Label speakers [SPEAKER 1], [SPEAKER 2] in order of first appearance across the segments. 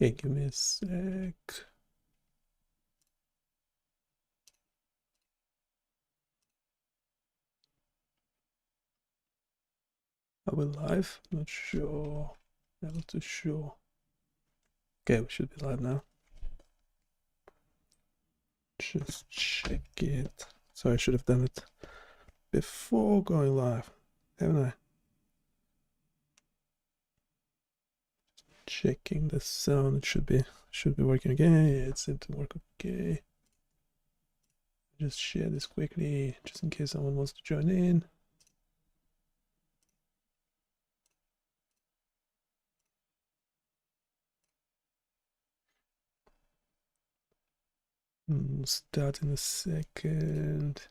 [SPEAKER 1] Okay, give me a sec. Are we live? Not sure. Never too sure. Okay, we should be live now. Just check it. So I should have done it before going live, haven't I? Checking the sound. It should be working again. Yeah, it seemed to work okay. Just share this quickly, just in case someone wants to join in. Start in a second.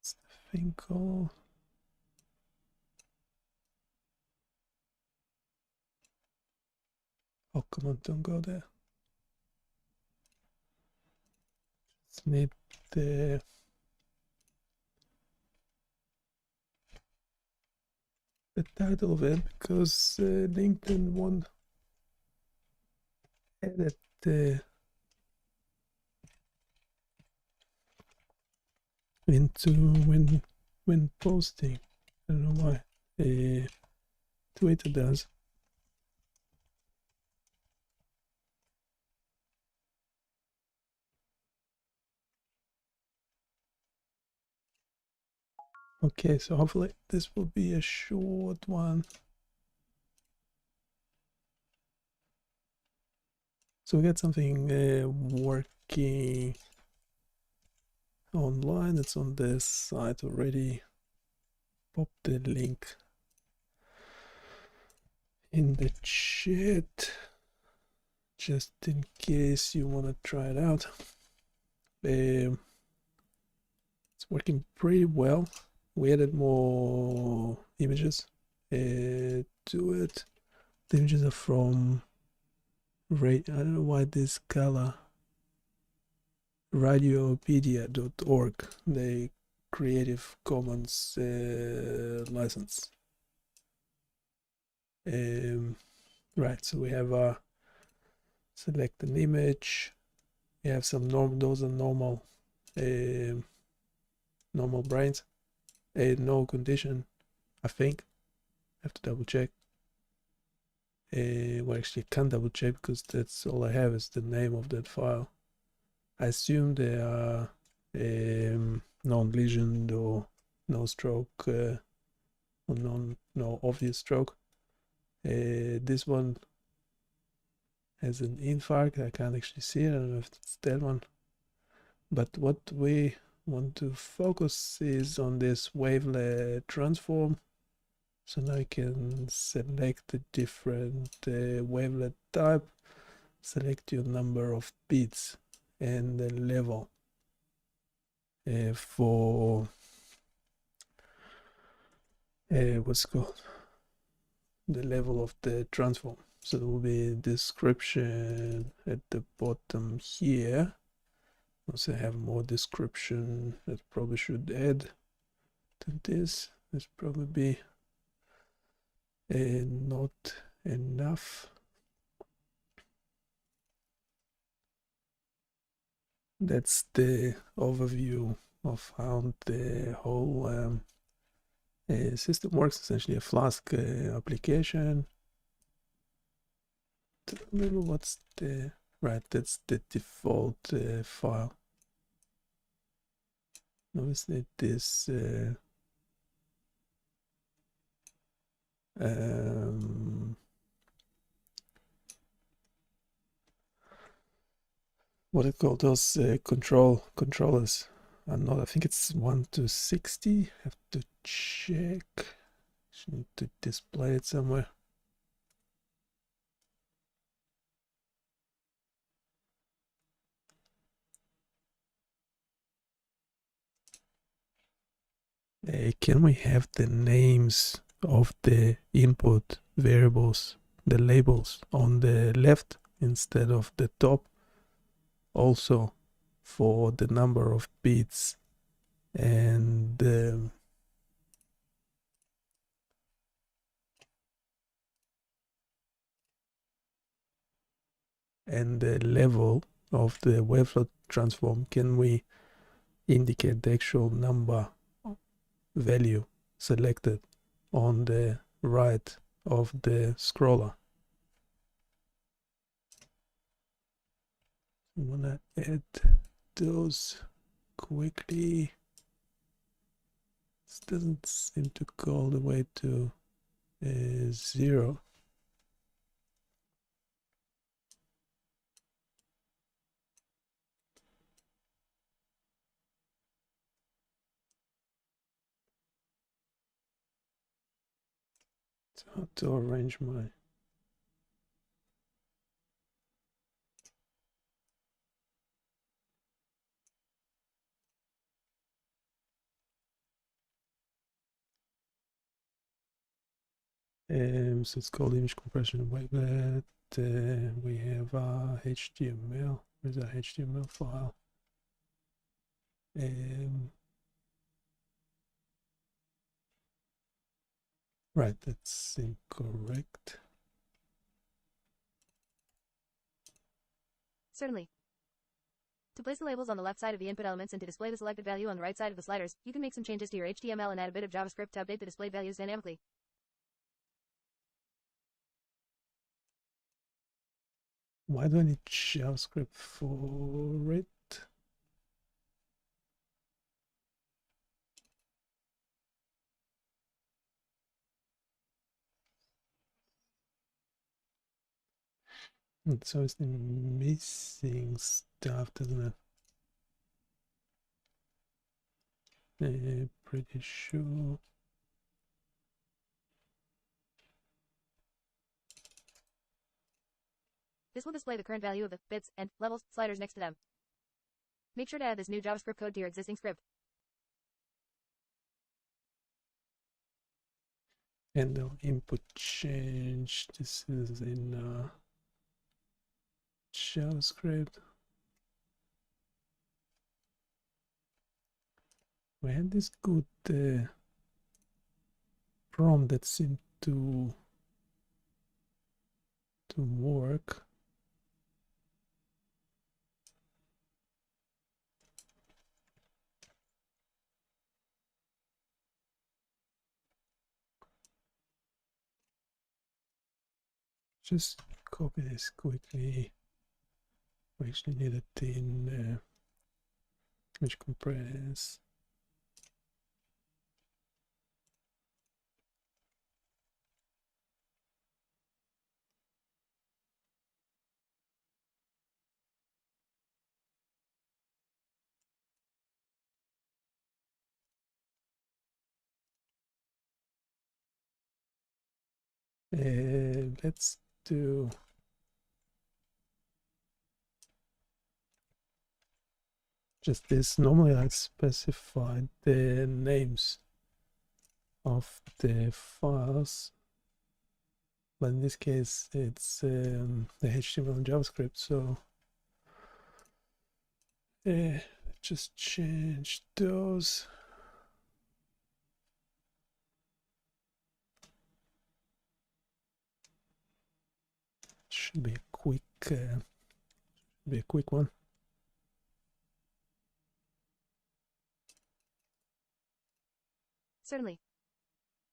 [SPEAKER 1] It's the thing called. Oh, come on, don't go there. Just need the title of it because LinkedIn won't edit into when posting. I don't know why. Twitter does. Okay, so hopefully this will be a short one. So we got something working online. It's on this site already. Pop the link in the chat just in case you want to try it out. It's working pretty well. We added more images to it. The images are from I don't know why this color, radiopedia.org, the Creative Commons license. Right, so we have select an image. We have some those are normal normal brains. No condition, I think. I have to double check. Well, actually, I can't double check because that's all I have is the name of that file. I assume they are non-lesioned or no stroke or no obvious stroke. This one has an infarct. I can't actually see it. I don't know if it's that one. But what we want to focus is on this wavelet transform. So now you can select the different wavelet type, select your number of bits and the level for what's called the level of the transform. So there will be a description at the bottom here. Also have more description that probably should add to this. There's probably not enough. That's the overview of how the whole system works. Essentially a Flask application. Don't remember what's the right. That's the default file. Obviously, this what do you call those controllers are not. I think it's 1 to 60. Have to check. Just need to display it somewhere. Can we have the names of the input variables, the labels, on the left instead of the top? Also for the number of bits and and the level of the Wavelet transform, can we indicate the actual number value selected on the right of the scroller. I'm gonna add those quickly. This doesn't seem to go all the way to 0. So how to arrange my so it's called image compression Wavelet. We have HTML. Where's our HTML file? Right, that's incorrect.
[SPEAKER 2] Certainly. To place the labels on the left side of the input elements and to display the selected value on the right side of the sliders, you can make some changes to your HTML and add a bit of JavaScript to update the displayed values dynamically.
[SPEAKER 1] Why do I need JavaScript for it? It's obviously missing stuff, doesn't it? Pretty sure.
[SPEAKER 2] This will display the current value of the bits and levels sliders next to them. Make sure to add this new JavaScript code to your existing script.
[SPEAKER 1] And the input change. This is in JavaScript. We had this good prompt that seemed to work. Just copy this quickly. We actually need it in image compress. Let's do just this. Normally I specify the names of the files, but in this case it's the HTML and JavaScript, so just change those. Should be a quick one.
[SPEAKER 2] Certainly.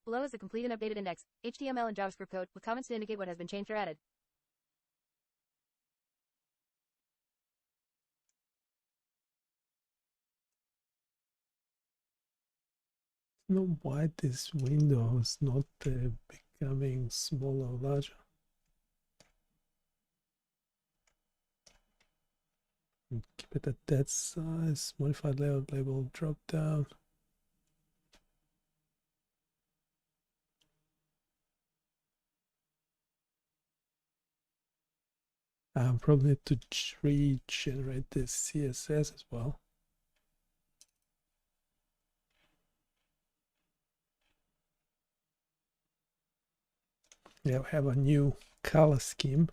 [SPEAKER 2] Below is the complete and updated index, HTML and JavaScript code, with comments to indicate what has been changed or added.
[SPEAKER 1] I don't know why this window is not becoming smaller or larger. Keep it at that size. Modified layout label drop down. I probably need to regenerate this CSS as well. Yeah, we have a new color scheme.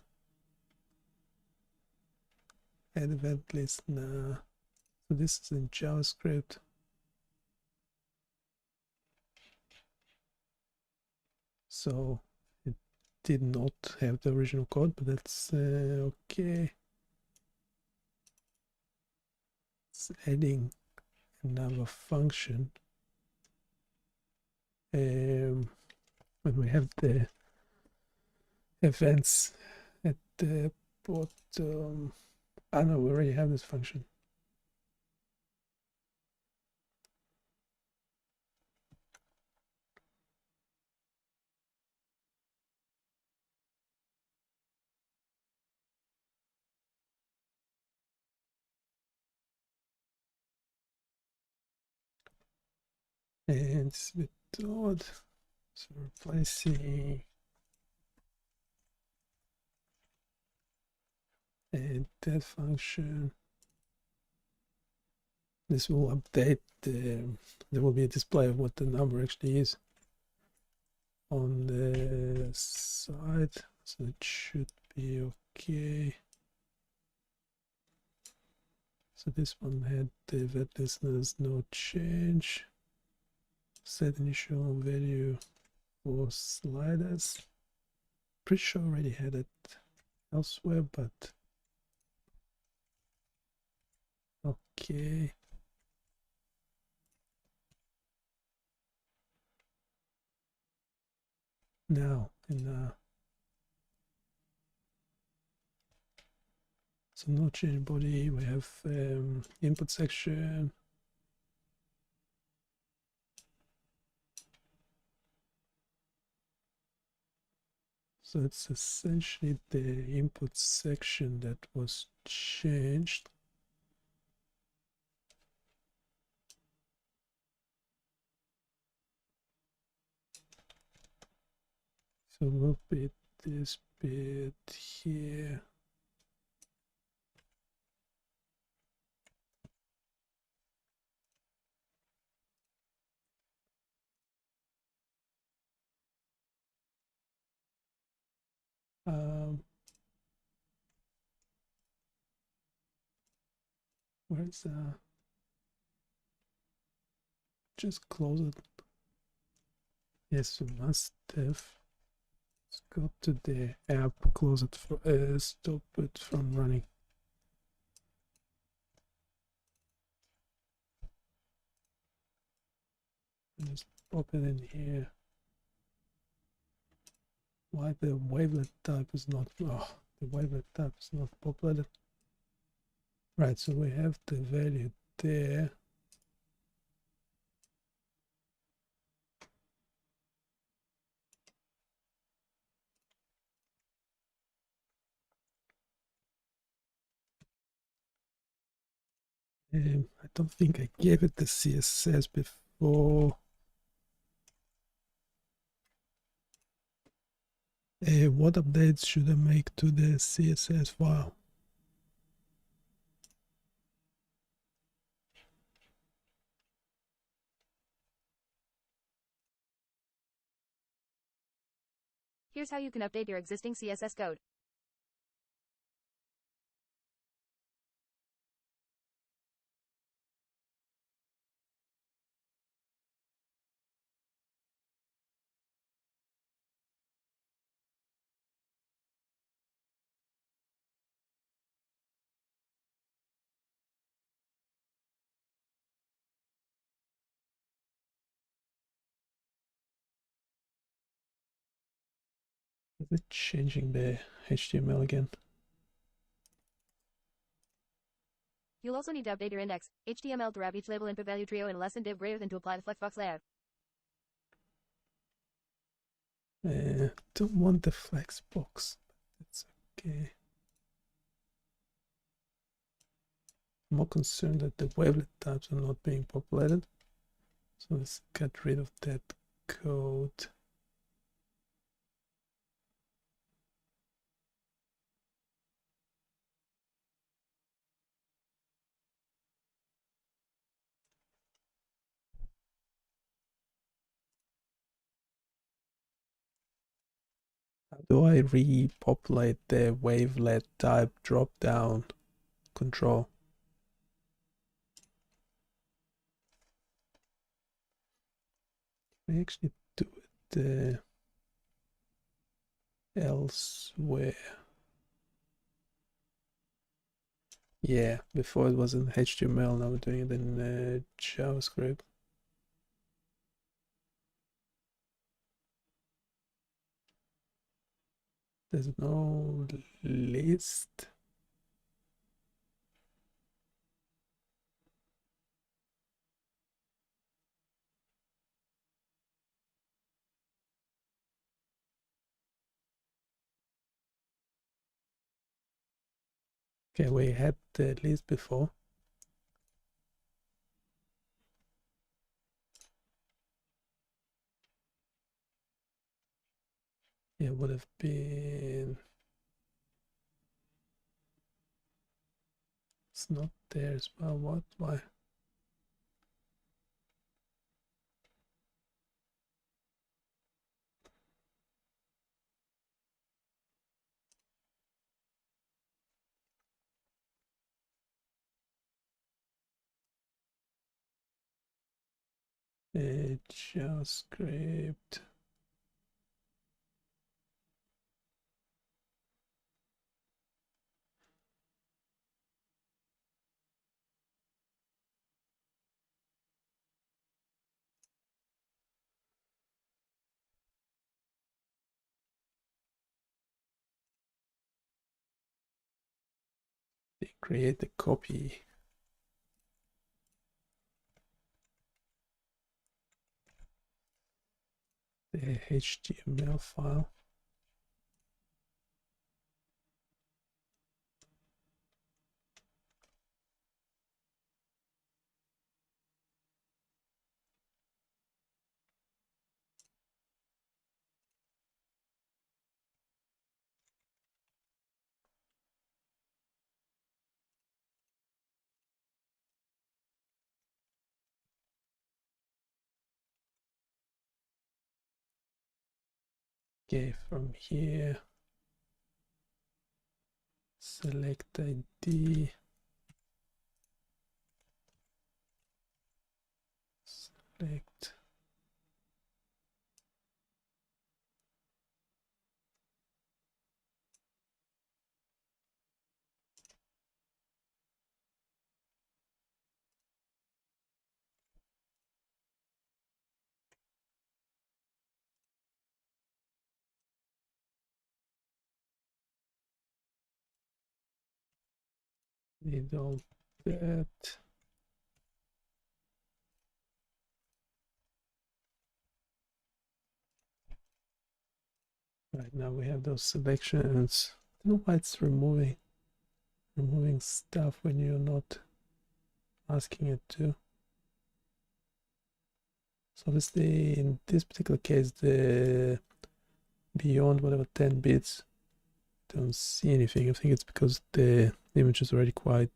[SPEAKER 1] Add event list now. So this is in JavaScript. So did not have the original code, but that's okay. It's adding another function. When we have the events at the bottom. No, we already have this function. And it's a bit odd. So replacing and that function. This will update there will be a display of what the number actually is on the side, so it should be okay. So this one had the event listeners, no change. Set initial value for sliders. Pretty sure I already had it elsewhere, but okay. Now in so no change body, we have input section. So it's essentially the input section that was changed. So we'll be this bit here. Where's just close it. Yes, we must have. Let's go to the app, close it for stop it from running. Just pop it in here. Why the wavelet type is not the wavelet type is not populated. Right, so we have the value there. I don't think I gave it the CSS before. What updates should I make to the CSS file?
[SPEAKER 2] Here's how you can update your existing CSS code.
[SPEAKER 1] Is it changing the HTML again?
[SPEAKER 2] You'll also need to update your index, HTML to wrap each label input value trio in a lesson div greater than to apply the flexbox layout.
[SPEAKER 1] Don't want the flex box. That's okay. I'm more concerned that the wavelet types are not being populated. So let's get rid of that code. How do I repopulate the wavelet type drop-down control? We actually do it. elsewhere. Yeah, before it was in HTML, now we're doing it in JavaScript. There's no list. Okay, we had the list before. It would have been, it's not there as well. What? Why? JavaScript. They create the copy. The HTML file. Okay, from here, select ID, select need all that. Right now we have those selections. I don't know why it's removing stuff when you're not asking it to. So obviously in this particular case, the beyond whatever 10 bits, don't see anything. I think it's because the image is already quite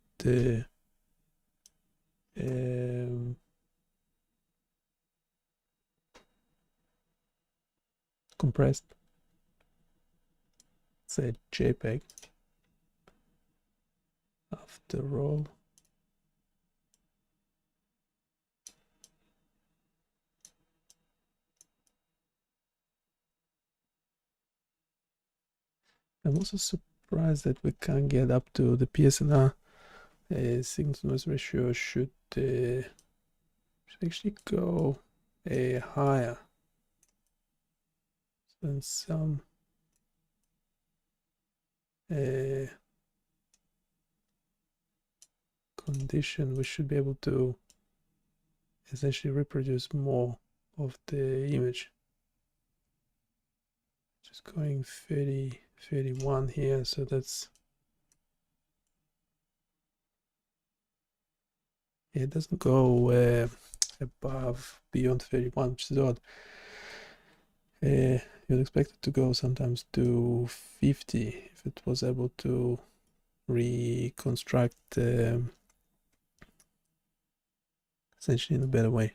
[SPEAKER 1] compressed. It's a JPEG after all. I'm also surprised that we can't get up to the PSNR. Signal to noise ratio should actually go higher than some condition. We should be able to essentially reproduce more of the image. Just going 30, 31 here, so that's, it doesn't go above beyond 31, which is odd. You'd expect it to go sometimes to 50 if it was able to reconstruct essentially in a better way.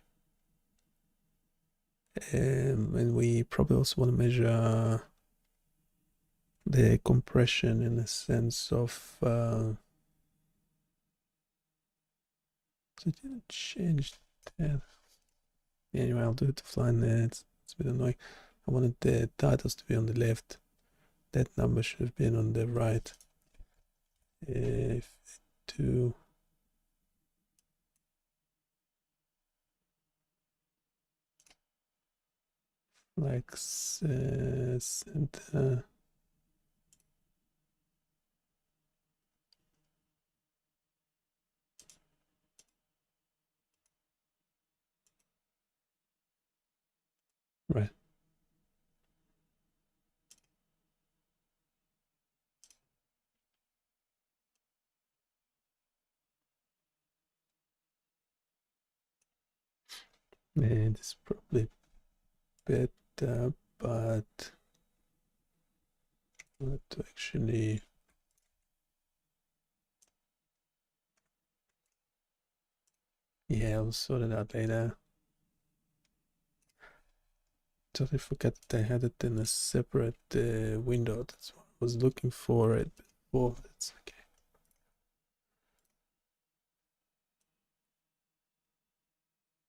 [SPEAKER 1] And we probably also want to measure the compression in the sense of so it didn't change that. Anyway, I'll do it offline. It's a bit annoying. I wanted the titles to be on the left, that number should have been on the right. If to like center. Right. And it's probably better, but not to actually. Yeah, I'll sort it out later. Totally forgot that I had it in a separate window. That's what I was looking for it before. That's okay.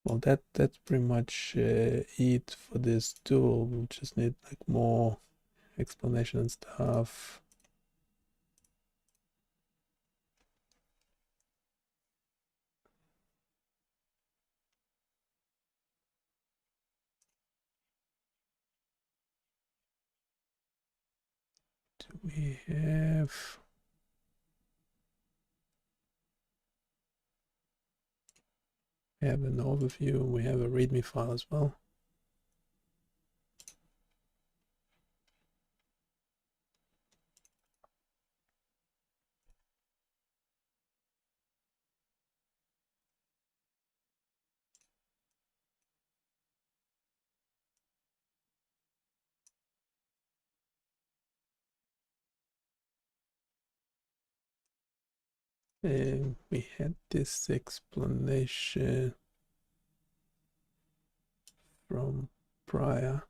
[SPEAKER 1] Well, that's pretty much it for this tool. We'll just need like more explanation and stuff. Do we have? We have an overview. We have a README file as well. And we had this explanation from prior.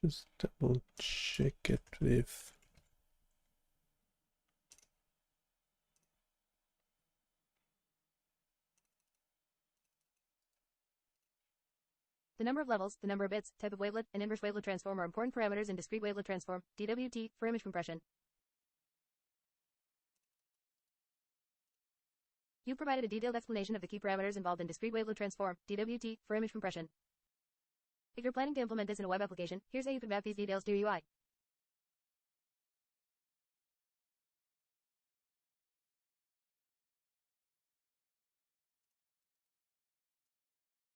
[SPEAKER 1] Just double check it with.
[SPEAKER 2] The number of levels, the number of bits, type of wavelet, and inverse wavelet transform are important parameters in discrete wavelet transform, DWT, for image compression. You provided a detailed explanation of the key parameters involved in discrete wavelet transform, DWT, for image compression. If you're planning to implement this in a web application, here's how you can map these details to your UI.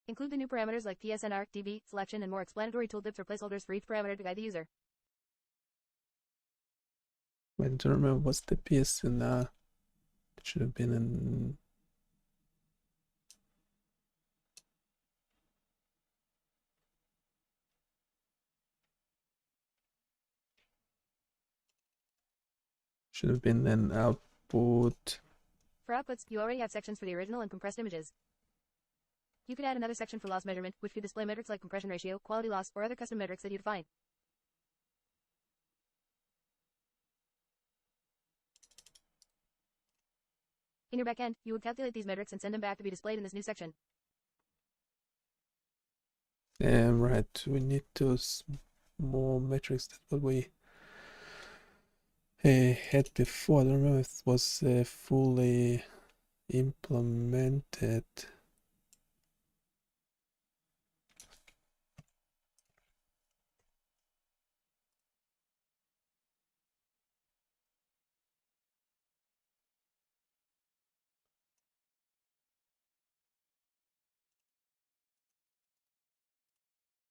[SPEAKER 2] Include the new parameters like PSNR, DB, selection, and more explanatory tooltips or placeholders for each parameter to guide the user.
[SPEAKER 1] I don't remember what's the PSNR. It should have been in. Should have been an output.
[SPEAKER 2] For outputs, you already have sections for the original and compressed images. You could add another section for loss measurement, which could display metrics like compression ratio, quality loss, or other custom metrics that you define. In your backend, you would calculate these metrics and send them back to be displayed in this new section.
[SPEAKER 1] Right, we need those more metrics. That's what we had before. I don't remember if it was fully implemented.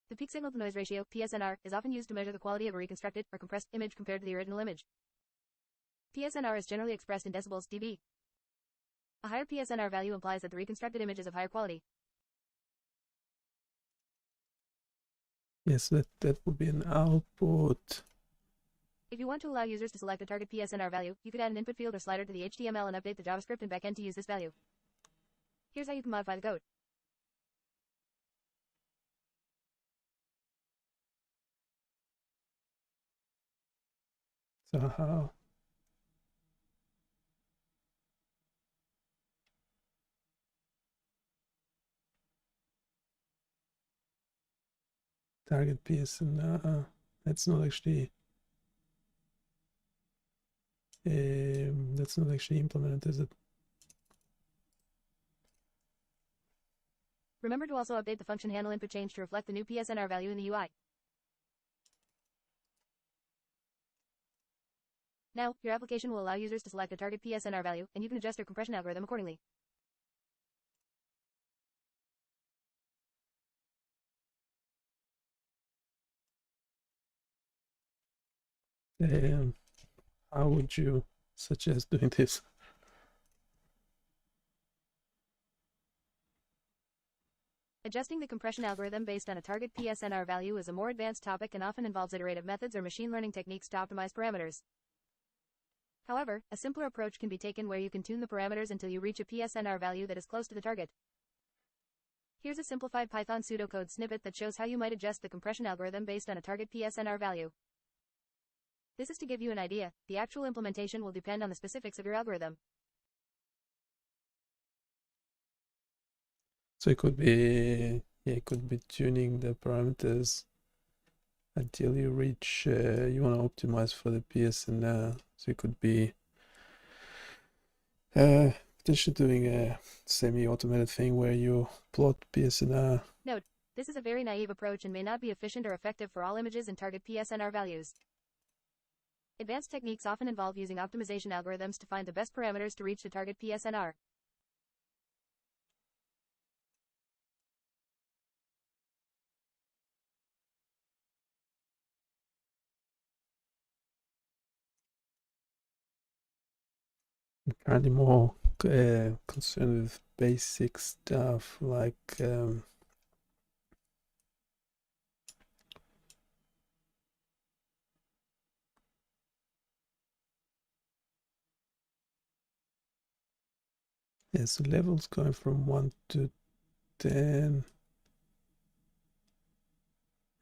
[SPEAKER 2] The peak signal to noise ratio, PSNR, is often used to measure the quality of a reconstructed or compressed image compared to the original image. PSNR is generally expressed in decibels, dB. A higher PSNR value implies that the reconstructed image is of higher quality.
[SPEAKER 1] Yes, that would be an output.
[SPEAKER 2] If you want to allow users to select a target PSNR value, you could add an input field or slider to the HTML and update the JavaScript and backend to use this value. Here's how you can modify the code.
[SPEAKER 1] So how? target PSNR. That's not actually implemented, is it?
[SPEAKER 2] Remember to also update the function handle input change to reflect the new PSNR value in the UI. Now, your application will allow users to select a target PSNR value, and you can adjust your compression algorithm accordingly.
[SPEAKER 1] How would you suggest doing this?
[SPEAKER 2] Adjusting the compression algorithm based on a target PSNR value is a more advanced topic and often involves iterative methods or machine learning techniques to optimize parameters. However, a simpler approach can be taken where you can tune the parameters until you reach a PSNR value that is close to the target. Here's a simplified Python pseudocode snippet that shows how you might adjust the compression algorithm based on a target PSNR value. This is to give you an idea. The actual implementation will depend on the specifics of your algorithm.
[SPEAKER 1] So it could be tuning the parameters until you reach, you want to optimize for the PSNR. So it could be potentially doing a semi-automated thing where you plot PSNR.
[SPEAKER 2] Note, this is a very naive approach and may not be efficient or effective for all images and target PSNR values. Advanced techniques often involve using optimization algorithms to find the best parameters to reach the target PSNR.
[SPEAKER 1] I'm currently more concerned with basic stuff like so levels going from 1 to 10,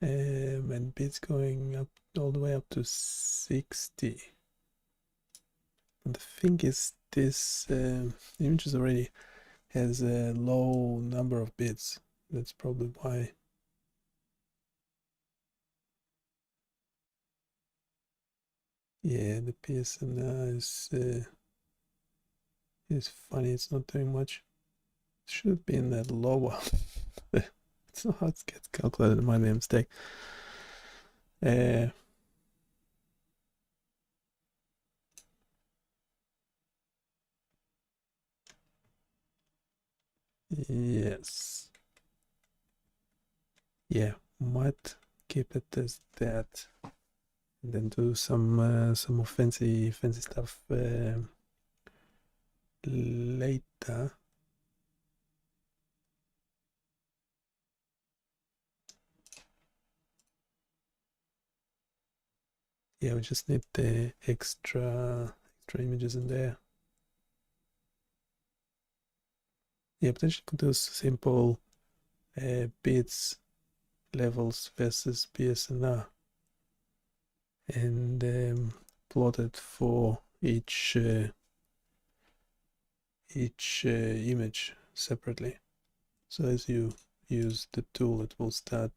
[SPEAKER 1] and bits going up all the way up to 60. And the thing is, this images already has a low number of bits. That's probably why. Yeah, the PSNR is funny. It's not doing much. It should have been that lower. It's not how it gets calculated. It might be a mistake. Yes. Yeah, might keep it as that, and then do some more fancy stuff later. Yeah, we just need the extra images in there. Yeah, potentially could do simple bits levels versus PSNR, and plot it for each image separately. So as you use the tool, it will start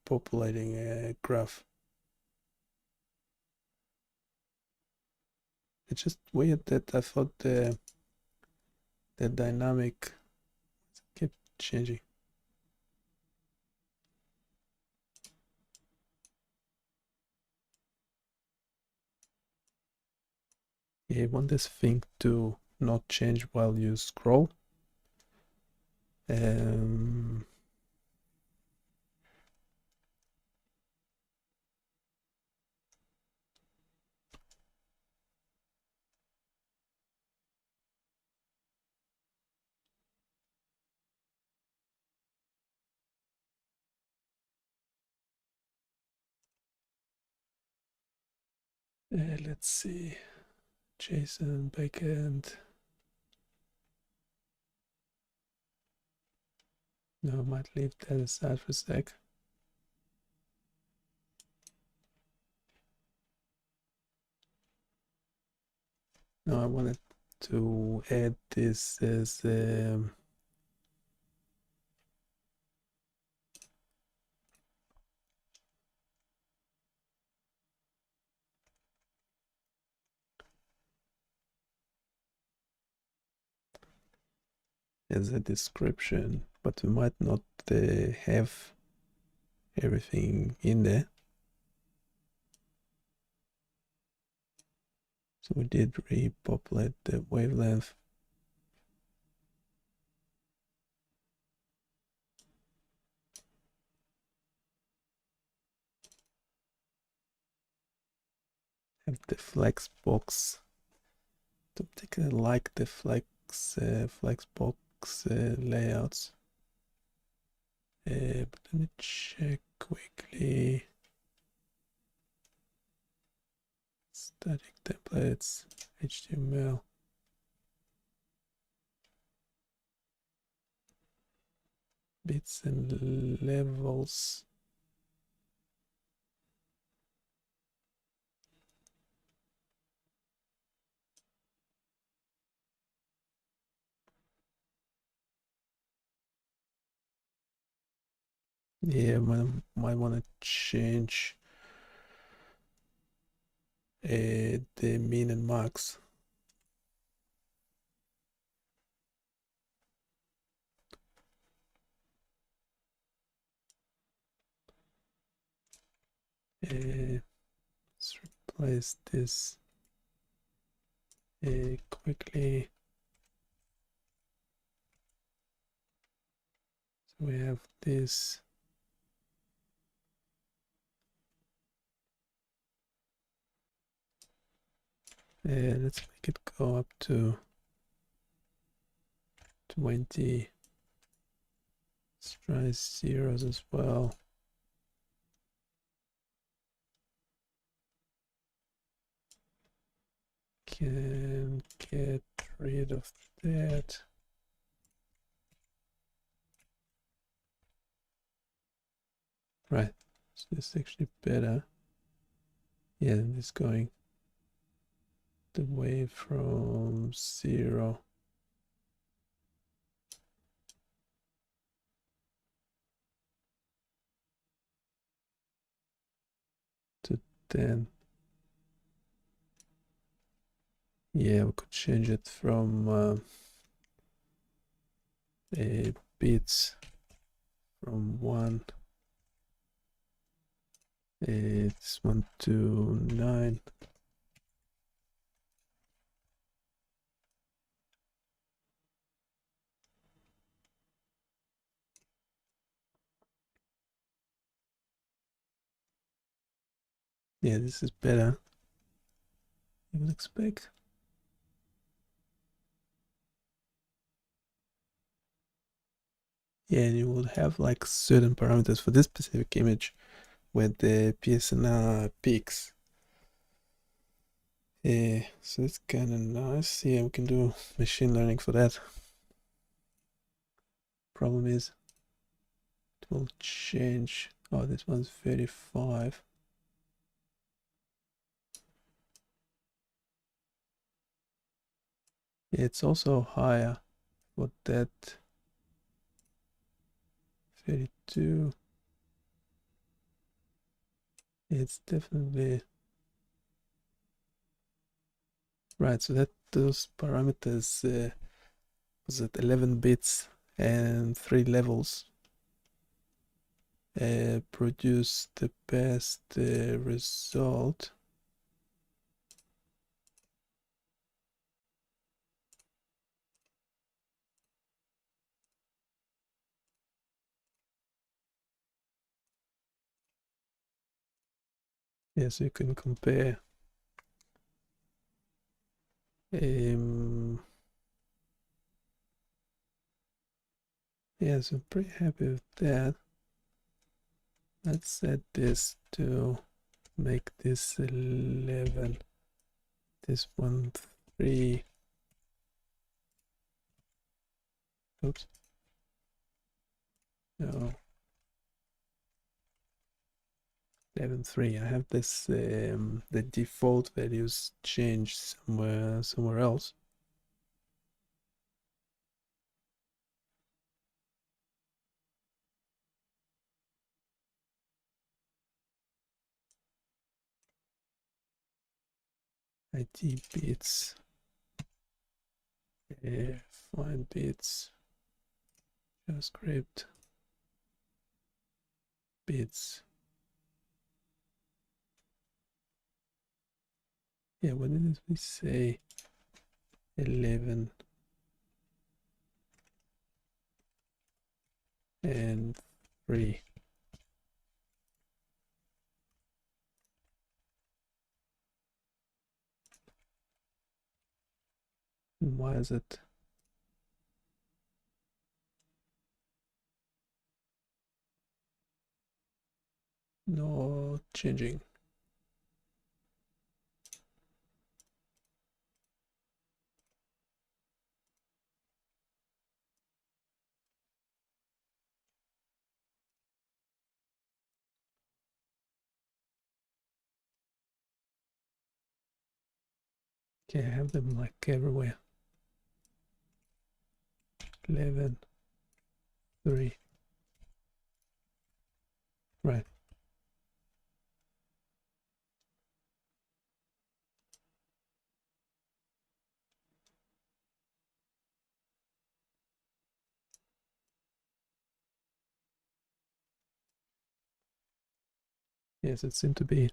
[SPEAKER 1] populating a graph. It's just weird that I thought the dynamic kept changing. Yeah, you want this thing to not change while you scroll. Let's see, JSON backend. No, I might leave that aside for a sec. No, I wanted to add this as as a description, but we might not have everything in there. So we did repopulate the wavelength. Have the flex box. Don't think I like the flex box layouts. But let me check quickly. Static templates, HTML. Bits and levels. Yeah, might want to change the min and max. Let's replace this quickly. So we have this. Let's make it go up to 20. Let's try zeros as well. Can get rid of that. Right, so this is actually better. Yeah, and it's going the way from 0 to 10. Yeah, we could change it from bits from 1. It's 1 to 9. Yeah, this is better. You would expect. Yeah, and you would have like certain parameters for this specific image where the PSNR peaks. Yeah, so it's kind of nice. Yeah, we can do machine learning for that. Problem is, it will change. Oh, this one's 35. Yeah, it's also higher for that. 32. It's definitely right. So that those parameters was at 11 bits and 3 levels produce the best result. Yes, you can compare. Yes, I'm pretty happy with that. Let's set this to make this 11. This one 3. Oops. No. 11.3. I have this the default values changed somewhere else. IT bits. Find bits. JavaScript bits. Yeah, what did we say? 11 and 3. And why is it not changing? Okay, I have them like everywhere. 11, 3. Right. Yes, it seemed to be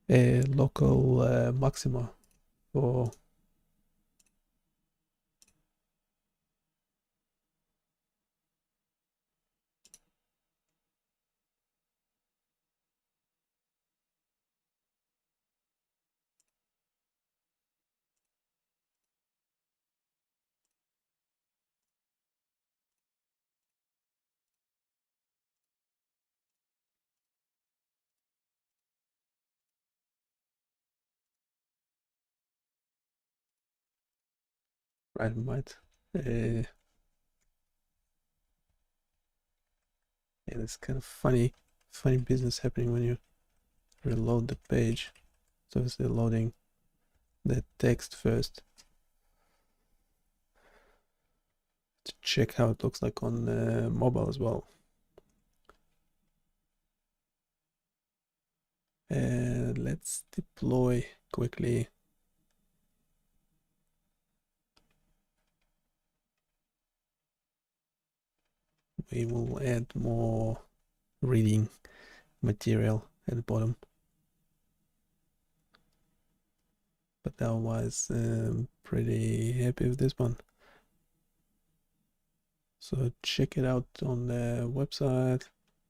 [SPEAKER 1] a local maxima for right and right. Yeah, that's kind of funny business happening when you reload the page. So obviously loading the text first to check how it looks like on mobile as well. And let's deploy quickly. We will add more reading material at the bottom. But otherwise, pretty happy with this one. So check it out on the website.